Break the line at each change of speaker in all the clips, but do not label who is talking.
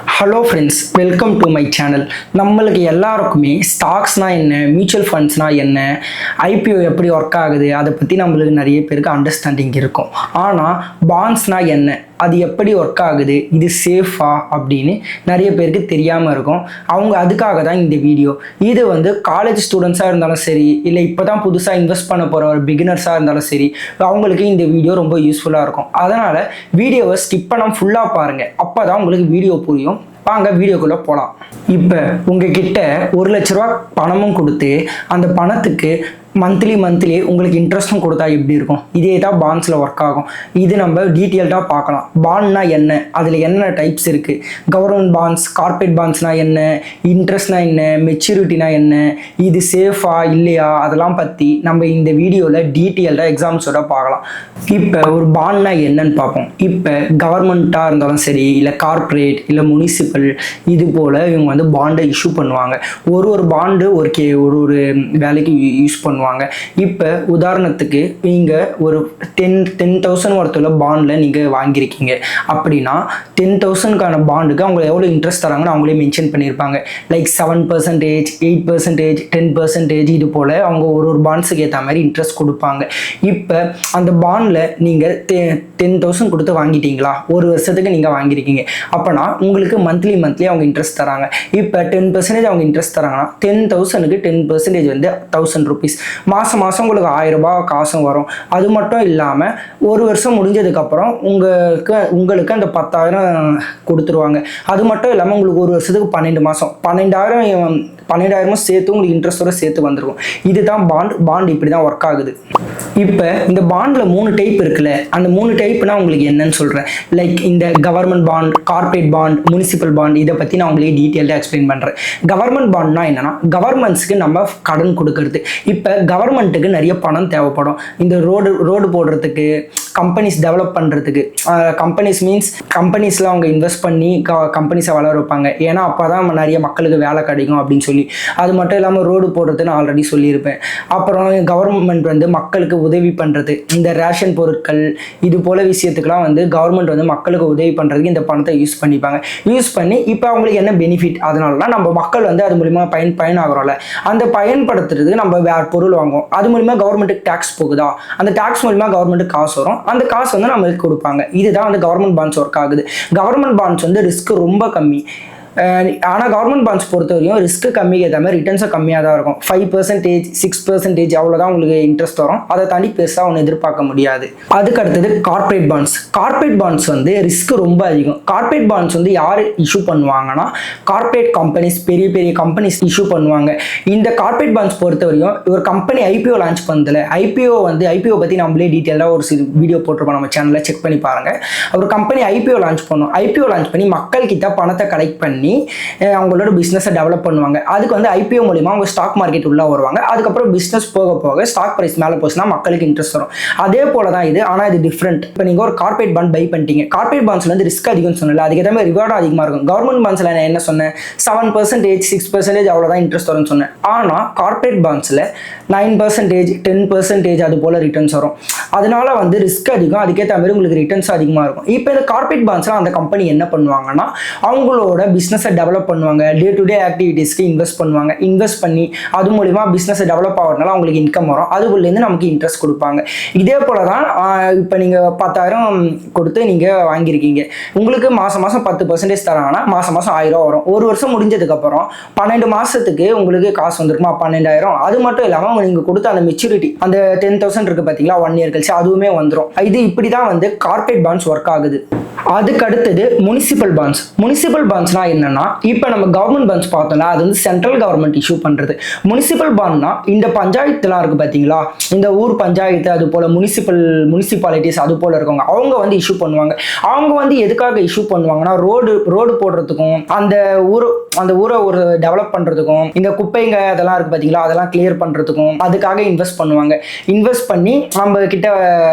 Hello friends, welcome to my channel. நம்மளுக்கு எல்லாருக்குமே ஸ்டாக்ஸ்னால் என்ன, மியூச்சுவல் ஃபண்ட்ஸ்னால் என்ன, ஐபிஓ எப்படி ஒர்க் ஆகுது, அதை பற்றி நம்மளுக்கு நிறைய பேருக்கு அண்டர்ஸ்டாண்டிங் இருக்கும். ஆனால் பாண்ட்ஸ்னால் என்ன, அது எப்படி ஒர்க் ஆகுது, இது சேஃபா அப்படின்னு நிறைய பேருக்கு தெரியாமல் இருக்கும். அவங்க அதுக்காக தான் இந்த வீடியோ. இது காலேஜ் ஸ்டூடெண்ட்ஸாக இருந்தாலும் சரி, இல்லை இப்போ தான் புதுசாக இன்வெஸ்ட் பண்ண போகிற ஒரு பிகினர்ஸாக இருந்தாலும் சரி, அவங்களுக்கு இந்த வீடியோ ரொம்ப யூஸ்ஃபுல்லாக இருக்கும். அதனால் வீடியோவை ஸ்கிப் பண்ணாமல் ஃபுல்லாக பாருங்கள். அப்போ தான் உங்களுக்கு வீடியோ புரியும். வாங்க வீடியோக்குள்ளே போகலாம். இப்போ உங்ககிட்ட 1 லட்ச ரூபா பணமும் கொடுத்து அந்த பணத்துக்கு மந்த்லி உங்களுக்கு இன்ட்ரெஸ்ட்டும் கொடுத்தா எப்படி இருக்கும்? இதே தான் பாண்ட்ஸில் ஒர்க் ஆகும். இது நம்ம டீட்டெயில்டாக பார்க்கலாம். பாண்ட்னா என்ன, அதில் என்ன டைப்ஸ் இருக்குது, கவர்மெண்ட் பாண்ட்ஸ், கார்பரேட் பாண்ட்ஸ்னா என்ன, இன்ட்ரெஸ்ட்னா என்ன, மெச்சூரிட்டினா என்ன, இது சேஃபா இல்லையா, அதெல்லாம் பற்றி நம்ம இந்த வீடியோவில் டீட்டெயில்டாக எக்ஸாம்ஸோட பார்க்கலாம். இப்போ ஒரு பாண்ட்னா என்னன்னு பார்ப்போம். இப்போ கவர்மெண்ட்டாக இருந்தாலும் சரி, இல்லை கார்பரேட், இல்லை முனிசிபல், இது போல் இவங்க பாண்டை இஷ்யூ பண்ணுவாங்க. ஒரு பாண்டு ஒரு வேலைக்கு யூஸ் பண்ணுவாங்க. இப்போ உதாரணத்துக்கு நீங்கள் ஒரு 10,000 ஒருத்தர் பாண்டில் நீங்கள் வாங்கியிருக்கீங்க அப்படின்னா 10,000க்கான பாண்டுக்கு அவங்க எவ்வளோ இன்ட்ரெஸ்ட் தராங்கன்னு அவங்களே மென்ஷன் பண்ணியிருப்பாங்க. லைக் 7%, 8%, 10%, இது போல் அவங்க ஒரு பாண்ட்ஸுக்கு ஏற்ற மாதிரி இன்ட்ரெஸ்ட் கொடுப்பாங்க. இப்போ அந்த பாண்டில் நீங்கள் 10,000 கொடுத்து வாங்கிட்டீங்களா, ஒரு வருஷத்துக்கு நீங்கள் வாங்கியிருக்கீங்க அப்போனா உங்களுக்கு மந்த்லி அவங்க இன்ட்ரெஸ்ட் தராங்க. இப்போ 10% அவங்க இன்ட்ரெஸ்ட் தராங்கன்னா 10,000க்கு 10% 1,000 ருபீஸ். மாதம் உங்களுக்கு 1000 ரூபாய் காசும் வரும். அது மட்டும் இல்லாமல் ஒரு வருஷம் முடிஞ்சதுக்கப்புறம் உங்களுக்கு அந்த 10,000 கொடுத்துருவாங்க. அது மட்டும் இல்லாமல் உங்களுக்கு ஒரு வருஷத்துக்கு 12 மாதம் 12,000 சேர்த்து உங்களுக்கு இன்ட்ரெஸ்டோட சேர்த்து வந்துருக்கும். இதுதான் பாண்ட் இப்படி தான் ஒர்க் ஆகுது. இப்போ இந்த பாண்டில் 3 டைப் இருக்குல்ல, அந்த 3 டைப்னா உங்களுக்கு என்னன்னு சொல்கிறேன். லைக் இந்த government bond, corporate bond, municipal bond, இதை பற்றி நான் உங்களுக்கு டீட்டெயில்டாக எக்ஸ்பிளைன் பண்ணுறேன். கவர்மெண்ட் பாண்ட்னா என்னன்னா, கவர்மெண்ட்ஸ்க்கு நம்ம கடன் கொடுக்கறது. இப்போ கவர்மெண்ட்டுக்கு நிறைய பணம் தேவைப்படும். இந்த ரோடு போடுறதுக்கு, கம்பெனிஸ் டெவலப் பண்ணுறதுக்கு. கம்பெனிஸ் மீன்ஸ் கம்பெனிஸில் அவங்க இன்வெஸ்ட் பண்ணி கம்பெனிஸை வளர வைப்பாங்க. ஏன்னா அப்போ தான் நிறைய மக்களுக்கு வேலை கிடைக்கும் அப்படின்னு சொல்லி. அது மட்டும் இல்லாமல் ரோடு போடுறது நான் ஆல்ரெடி சொல்லியிருப்பேன். அப்புறம் கவர்மெண்ட் மக்களுக்கு உதவி பண்ணுறது, இந்த ரேஷன் பொருட்கள், இது போல விஷயத்துக்கெல்லாம் கவர்மெண்ட் மக்களுக்கு உதவி பண்ணுறதுக்கு இந்த பணத்தை யூஸ் பண்ணிப்பாங்க. யூஸ் பண்ணி இப்போ அவங்களுக்கு என்ன பெனிஃபிட், அதனாலலாம் நம்ம மக்கள் அது மூலிமா பயனாகிறோம்ல, அந்த பயன்படுத்துறதுக்கு நம்ம வேற பொருள் வாங்குவோம். அது மூலிமா கவர்மெண்ட்டுக்கு டேக்ஸ் போகுதா, அந்த டேக்ஸ் மூலிமா கவர்மெண்ட்டுக்கு காசு வரும். அந்த காசு நம்மளுக்கு கொடுப்பாங்க. இதுதான் கவர்மெண்ட் பாண்ட்ஸ் ஒர்க் ஆகுது. கவர்மெண்ட் பாண்ட்ஸ் ரிஸ்க் ரொம்ப கம்மி. ஆனால் கவர்மெண்ட் பாண்ட்ஸ் பொறுத்த வரையும் ரிஸ்க் கம்மிக்கு ஏற்ற மாதிரி ரிட்டர்ன்ஸும் கம்மியாக தான் இருக்கும். 5%, 6% அவ்வளோதான் உங்களுக்கு இன்ட்ரெஸ்ட் வரும். அதை தாண்டி பெருசாக ஒன்று எதிர்பார்க்க முடியாது. அதுக்கு அடுத்தது corporate bonds. Corporate bonds risk ரொம்ப அதிகம். கார்பரேட் பாண்ட்ஸ் யார் இஷ்யூ பண்ணுவாங்கன்னா, கார்பரேட் கம்பெனிஸ், பெரிய கம்பெனிஸ் இஷ்யூ பண்ணுவாங்க. இந்த கார்பரேட் பாண்ட்ஸ் பொறுத்த வரையும் ஒரு கம்பெனி ஐபிஓ லான்ச் பண்ணதில்ல. ஐபிஓ பற்றி நம்மளே டீட்டெயிலாக ஒரு வீடியோ போட்டிருப்போம் நம்ம சேனலில், செக் பண்ணி பாருங்கள். ஒரு கம்பெனி ஐபிஓ லான்ச் பண்ணும். ஐபிஓ லான்ச் பண்ணி மக்கள்கிட்ட பணத்தை கலெக்ட் பண்ணி அவங்களோட பிஸ்னஸை டெவலப் பண்ணுவாங்க. அதுக்கு ஐபிஓ மூலிமா அவங்க ஸ்டாக் மார்க்கெட் உள்ள வருவாங்க. அதுக்கப்புறம் பிஸ்னஸ் போக ஸ்டாக் ப்ரைஸ் மேலே போச்சுன்னா மக்களுக்கு இன்ட்ரெஸ்ட் வரும். அதே போல தான் இது. ஆனால் இது டிஃப்ரெண்ட். இப்போ நீங்கள் ஒரு கார்பரேட் பாண்ட் பை பண்ணிட்டீங்க. கார்பரேட் பாண்ட்ஸ்ல ரிஸ்க் அதிகம்னு சொன்னல, அதுக்கேற்ற மாதிரி ரிவார்டும் அதிகமாக இருக்கும். கவர்மெண்ட் பாண்ட்ஸ்ல நான் என்ன சொன்னேன், 7%, 6% அவ்வளோதான் இன்ட்ரெஸ்ட் வரும்னு சொன்னேன். ஆனால் கார்பரேட் பாண்ட்ஸில் 9%, 10% அது போல ரிட்டர்ன்ஸ் வரும். அதனால ரிஸ்க் அதிகம், அதுக்கேற்ற மாதிரி உங்களுக்கு ரிட்டர்ன்ஸ் அதிகமாக இருக்கும். இப்போ இந்த கார்பரேட் பாண்ட்ஸ்லாம் அந்த கம்பெனி என்ன பண்ணுவாங்கன்னா, அவங்களோட பிஸ்னஸை டெவலப் பண்ணுவாங்க. டே டு டே ஆக்டிவிட்டீஸ்க்கு இன்வெஸ்ட் பண்ணுவாங்க. இன்வெஸ்ட் பண்ணி அது மூலிமா பிஸ்னஸ் டெவலப் ஆகிறதுனால அவங்களுக்கு இன்கம் வரும். அதுக்குள்ளேருந்து நமக்கு இன்ட்ரெஸ்ட் கொடுப்பாங்க. இதே போல தான் இப்போ நீங்கள் 10,000 கொடுத்து நீங்கள் வாங்கியிருக்கீங்க. உங்களுக்கு மாதம் 10% தராங்கன்னா மாதம் 1000 வரும். ஒரு வருஷம் முடிஞ்சதுக்கப்புறம் 12 மாதத்துக்கு உங்களுக்கு காசு வந்துருக்குமா, 12,000. அது மட்டும் இல்லாமல் நீங்கள் கொடுத்த அந்த மெச்சூரிட்டி, அந்த 10,000 இருக்குது பார்த்தீங்களா, 1 இயர் கழிச்சு அதுவுமே வந்துடும். இது இப்படி தான் கார்பரேட் பாண்ட்ஸ் ஒர்க் ஆகுது. அதுக்கு அடுத்தது முனிசிபல் பாண்ட்ஸ். முனிசிபல் பாண்ட்ஸ்னா என்னன்னா, இப்போ நம்ம கவர்மெண்ட் பாண்ட்ஸ் பார்த்தோம்னா அது சென்ட்ரல் கவர்மெண்ட் இஷ்யூ பண்ணுறது. முனிசிபல் பாண்ட்னா இந்த பஞ்சாயத்துலாம் இருக்குது பார்த்தீங்களா, இந்த ஊர் பஞ்சாயத்து, அது போல் முனிசிபாலிட்டிஸ் அது போல் இருக்கவங்க அவங்க இஷ்யூ பண்ணுவாங்க. அவங்க எதுக்காக இஷ்யூ பண்ணுவாங்கன்னா, ரோடு போடுறதுக்கும், அந்த ஊரை ஒரு டெவலப் பண்ணுறதுக்கும், இந்த குப்பைங்க அதெல்லாம் இருக்குது பார்த்தீங்களா, அதெல்லாம் கிளியர் பண்ணுறதுக்கும் அதுக்காக இன்வெஸ்ட் பண்ணுவாங்க. இன்வெஸ்ட் பண்ணி நம்ம கிட்ட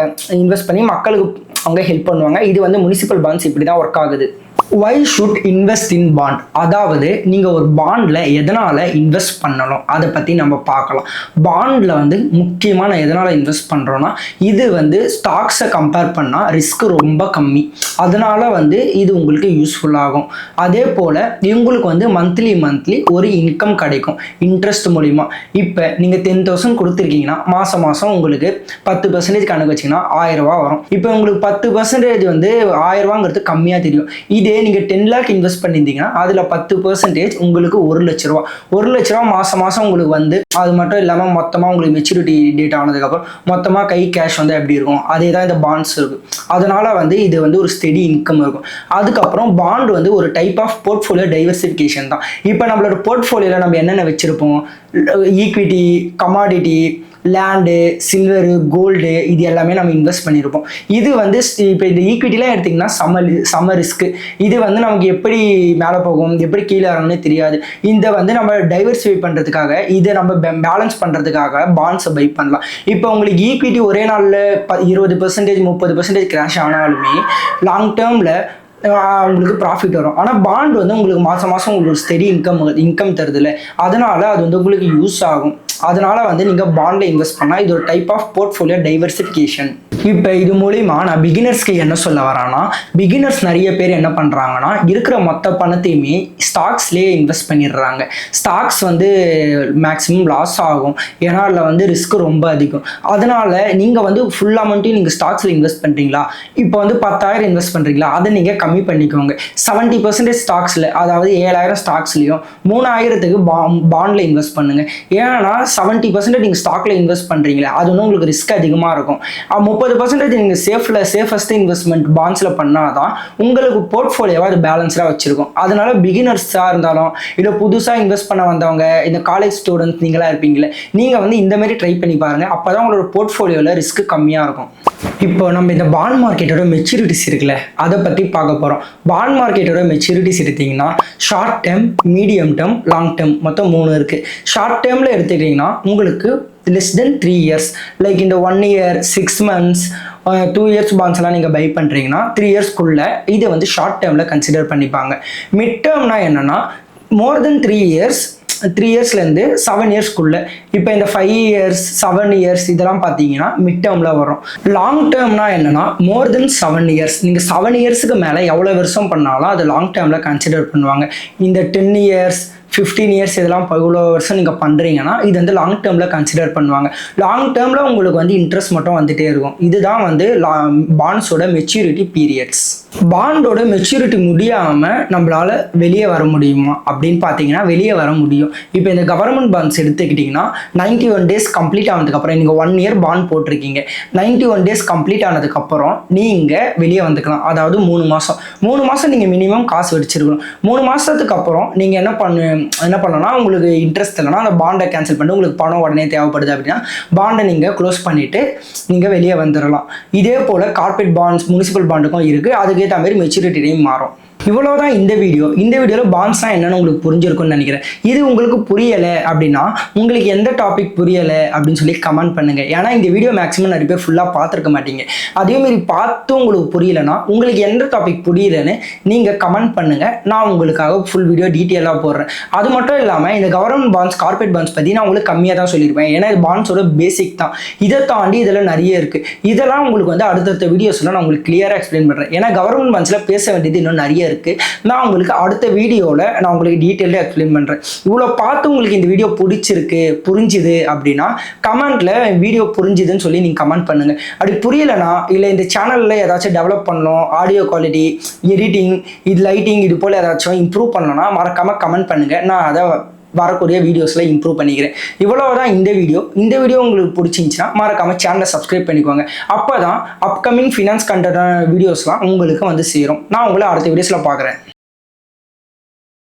இன்வெஸ்ட் பண்ணி மக்களுக்கு அவங்க ஹெல்ப் பண்ணுவாங்க. இது முனிசிபல் பாண்ட்ஸ் இப்படி தான் ஒர்க் ஆகுது. why should invest in bond? அதாவது நீங்கள் ஒரு பாண்டில் எதனால் இன்வெஸ்ட் பண்ணணும் அதை பற்றி நம்ம பார்க்கலாம். பாண்டில் வந்து முக்கியமாக நான் எதனால் இன்வெஸ்ட் பண்ணுறோன்னா, இது வந்து ஸ்டாக்ஸை கம்பேர் பண்ணால் ரிஸ்க் ரொம்ப கம்மி, அதனால் வந்து இது உங்களுக்கு யூஸ்ஃபுல்லாகும். அதே போல் இவங்களுக்கு வந்து மந்த்லி ஒரு இன்கம் கிடைக்கும் இன்ட்ரெஸ்ட் மூலிமா. இப்போ நீங்கள் 10,000 கொடுத்துருக்கீங்கன்னா மாதம் உங்களுக்கு 10% கணக்கு வச்சிங்கன்னா 1000 ரூபா வரும். இப்போ உங்களுக்கு 10% வந்து 1000 ரூபாங்கிறது கம்மியாக தெரியும். இதே நீங்கள் 10 lakh இன்வெஸ்ட் பண்ணியிருந்தீங்கன்னா அதில் 10% உங்களுக்கு 1 லட்ச ரூபா. 1 லட்ச ரூபா மாதம் உங்களுக்கு வந்து, அது மட்டும் இல்லாமல் மொத்தமாக உங்களுக்கு மெச்சூரிட்டி டேட் ஆனதுக்கப்புறம் மொத்தமாக கை கேஷ் வந்து எப்படி இருக்கும், அதே தான் இந்த பாண்ட்ஸ் இருக்குது. அதனால் வந்து இது வந்து ஒரு ஸ்டெடி இன்கம் இருக்கும். அதுக்கப்புறம் பாண்ட் வந்து ஒரு டைப் ஆஃப் போர்ட்ஃபோலியோ டைவர்சிஃபிகேஷன் தான். இப்போ நம்மளோட போர்ட்ஃபோலியோவில் நம்ம என்னென்ன வச்சுருப்போம், equity, commodity, land, silver, gold, இது எல்லாமே நம்ம இன்வெஸ்ட் பண்ணியிருப்போம். இது வந்து இப்போ இந்த ஈக்விட்டிலாம் எடுத்திங்கன்னா சம ரிஸ்க்கு. இது வந்து நமக்கு எப்படி மேலே போகும், எப்படி கீழே இறங்கும்னு தெரியாது. இந்த வந்து நம்ம டைவர்சிஃபை பண்ணுறதுக்காக, இதை நம்ம பேலன்ஸ் பண்ணுறதுக்காக பாண்ட்ஸை பை பண்ணலாம். இப்போ உங்களுக்கு ஈக்விட்டி ஒரே நாளில் 20% 30% கிராஷ் ஆனாலுமே லாங் டேர்மில் உங்களுக்கு ப்ராஃபிட் வரும். ஆனால் பாண்ட் வந்து உங்களுக்கு மாதம் உங்களுக்கு ஸ்டெடி இன்கம் தருதில்ல, அதனால் அது வந்து உங்களுக்கு யூஸ் ஆகும். அதனால் வந்து நீங்கள் பாண்டில் இன்வெஸ்ட் பண்ணால் இது ஒரு டைப் ஆஃப் போர்ட்ஃபோலியோ டைவர்சிஃபிகேஷன். இப்போ இது மூலிமா நான் பிகினர்ஸ்க்கு என்ன சொல்ல வரேன்னா, பிகினர்ஸ் நிறைய பேர் என்ன பண்ணுறாங்கன்னா, இருக்கிற மொத்த பணத்தையுமே ஸ்டாக்ஸ்லேயே இன்வெஸ்ட் பண்ணிடுறாங்க. ஸ்டாக்ஸ் வந்து மேக்ஸிமம் லாஸ் ஆகும், ஏன்னா அதில் வந்து ரிஸ்க் ரொம்ப அதிகம். அதனால் நீங்கள் வந்து ஃபுல் அமௌண்ட்டையும் நீங்கள் ஸ்டாக்ஸில் இன்வெஸ்ட் பண்ணுறீங்களா, இப்போ வந்து 10,000 இன்வெஸ்ட் பண்ணுறீங்களா, அதை நீங்கள் கம்மி பண்ணிக்கோங்க. 70% ஸ்டாக்ஸில், அதாவது 7,000 ஸ்டாக்ஸ்லையும் 3,000க்கு பாண்டில் இன்வெஸ்ட் பண்ணுங்கள். ஏன்னா 70% நீங்கள் ஸ்டாக்கில் இன்வெஸ்ட் பண்ணுறீங்களே, அது வந்து உங்களுக்கு ரிஸ்க் அதிகமாக இருக்கும். 30% நீங்கள் சேஃபஸ்ட் இன்வெஸ்ட்மெண்ட் பாண்ட்ஸில் பண்ணால் தான் உங்களுக்கு போர்ட்ஃபோலியோவாக அது பேலன்ஸ்டாக வச்சுருக்கும். அதனால பிகினர்ஸாக இருந்தாலும் இல்லை புதுசாக இன்வெஸ்ட் பண்ண வந்தவங்க, இந்த காலேஜ் ஸ்டூடெண்ட்ஸ் நீங்களாக இருப்பீங்களே, நீங்கள் வந்து இந்தமாரி ட்ரை பண்ணி பாருங்கள். அப்போ தான் உங்களோட போர்ட்ஃபோலியோவில் ரிஸ்க் கம்மியாக இருக்கும். இப்போ நம்ம இந்த பாண்ட் மார்க்கெட்டோட மெச்சூரிட்டிஸ் இருக்குல்ல, அதை பற்றி பார்க்க போகிறோம். பாண்ட் மார்க்கெட்டோட மெச்சூரிட்டிஸ் எடுத்திங்கன்னா short term, medium term, long term, மொத்தம் 3 இருக்குது. ஷார்ட் டேர்மில் எடுத்துக்கிட்டிங்கன்னா உங்களுக்கு less than 3 years, லைக் இந்த 1 year, 6 months, 2 years பாண்ட்ஸ் எல்லாம் நீங்கள் பை பண்ணுறீங்கன்னா 3 yearsக்குள்ளே இதை வந்து ஷார்ட் டேர்மில் கன்சிடர் பண்ணிப்பாங்க. மிட் டேர்ம்னா என்னென்னா மோர் தென் 3 years, 3 yearsலேருந்து 7 yearsக்குள்ளே. இப்போ இந்த 5 years, 7 years இதெல்லாம் பார்த்தீங்கன்னா மிட் டேர்மில் வரும். லாங் டேர்ம்னா என்னென்னா மோர் தென் 7 years, நீங்கள் 7 yearsக்கு மேலே எவ்வளோ வருஷம் பண்ணாலும் அது லாங் டேர்மில் கன்சிடர் பண்ணுவாங்க. இந்த 10 years, 15 years இதெல்லாம் இவ்வளோ வருஷம் நீங்கள் பண்ணுறீங்கன்னா இது வந்து லாங் டேர்மில் கன்சிடர் பண்ணுவாங்க. லாங் டேர்மில் உங்களுக்கு வந்து இன்ட்ரெஸ்ட் மட்டும் வந்துகிட்டே இருக்கும். இதுதான் வந்து பாண்ட்ஸோட மெச்சூரிட்டி பீரியட்ஸ். பாண்டோட மெச்சூரிட்டி முடியாமல் நம்மளால் வெளியே வர முடியுமா அப்படின்னு பார்த்தீங்கன்னா வெளியே வர முடியும். இப்போ இந்த கவர்மெண்ட் பாண்ட்ஸ் எடுத்துக்கிட்டிங்கன்னா 91 days கம்ப்ளீட் ஆனதுக்கப்புறம், நீங்கள் 1 year பாண்ட் போட்டிருக்கீங்க, 91 days கம்ப்ளீட் ஆனதுக்கப்புறம் நீங்கள் வெளியே வந்துக்கலாம். அதாவது 3 மாதம் நீங்கள் மினிமம் காசு வச்சிருக்கணும். 3 மாதத்துக்கு அப்புறம் நீங்கள் என்ன பண்ணணும்னா, உங்களுக்கு இன்ட்ரெஸ்ட் இல்லைனா அந்த பாண்டை கேன்சல் பண்ணிட்டு உங்களுக்கு பணம் உடனே தேவைப்படுது அப்படின்னா பாண்டை நீங்கள் க்ளோஸ் பண்ணிவிட்டு நீங்கள் வெளியே வந்துடலாம். இதே போல் கார்ப்பரேட் பாண்ட்ஸ், முனிசிபல் பாண்டுக்கும் இருக்குது. அதுக்கேற்ற மாதிரி மெச்சூரிட்டி டைம் மாறும். இவ்வளோதான் இந்த வீடியோவில் பாண்ட்ஸ்னால் என்னென்னு உங்களுக்கு புரிஞ்சிருக்கும்னு நினைக்கிறேன். இது உங்களுக்கு புரியலை அப்படின்னா, உங்களுக்கு எந்த டாபிக் புரியலை அப்படின்னு சொல்லி கமெண்ட் பண்ணுங்கள். ஏன்னா இந்த வீடியோ மேக்ஸிமம் நிறைய பேர் ஃபுல்லாக பார்த்துருக்க மாட்டீங்க. அதேமாரி பார்த்தும் உங்களுக்கு புரியலைன்னா, உங்களுக்கு எந்த டாபிக் புரியலைன்னு நீங்கள் கமெண்ட் பண்ணுங்கள். நான் உங்களுக்காக ஃபுல் வீடியோ டீட்டெயிலாக போடுறேன். அது மட்டும் இல்லாமல் இந்த கவர்மெண்ட் பாண்ட்ஸ், கார்ப்பரேட் பாண்ட்ஸ் பற்றி நான் உங்களுக்கு கம்மியாக தான் சொல்லியிருப்பேன். ஏன்னா இது பாண்ட்ஸோட பேசிக் தான். இதை தாண்டி இதில் நிறைய இருக்குது. இதெல்லாம் உங்களுக்கு வந்து அடுத்தடுத்த வீடியோஸில் நான் உங்களுக்கு கிளியராக எக்ஸ்பிளைன் பண்ணுறேன். ஏன்னா கவர்மெண்ட் பாண்ட்ஸில் பேச வேண்டியது இன்னும் நிறைய இருக்குது. நான் உங்களுக்கு அடுத்த வீடியோவில் நான் உங்களுக்கு டீட்டெயிலாக எக்ஸ்பிளைன் பண்ணுறேன். இவ்வளோ பார்த்து உங்களுக்கு இந்த வீடியோ புரிஞ்சுது அப்படின்னா கமெண்ட்டில் வீடியோ புரிஞ்சுதுன்னு சொல்லி நீங்கள் கமெண்ட் பண்ணுங்கள். அப்படி புரியலைன்னா, இல்லை இந்த சேனலில் ஏதாச்சும் டெவலப் பண்ணணும், ஆடியோ குவாலிட்டி, எடிட்டிங், இது லைட்டிங், இது போல் ஏதாச்சும் இம்ப்ரூவ் பண்ணணும்னா மறக்காமல் கமெண்ட் பண்ணுங்கள். நான் அதை வரக்கூடிய வீடியோஸில் இம்ப்ரூவ் பண்ணிக்கிறேன். இவ்வளோதான் இந்த வீடியோ உங்களுக்கு பிடிச்சிருந்துச்சுன்னா மறக்காமல் சேனலை சப்ஸ்கிரைப் பண்ணிக்கோங்க. அப்போ தான் அப்கமிங் ஃபினான்ஸ் கண்டென்ட் வீடியோஸ்லாம் உங்களுக்கு வந்து சேரும். நான் உங்களை அடுத்த வீடியோஸில் பார்க்குறேன்.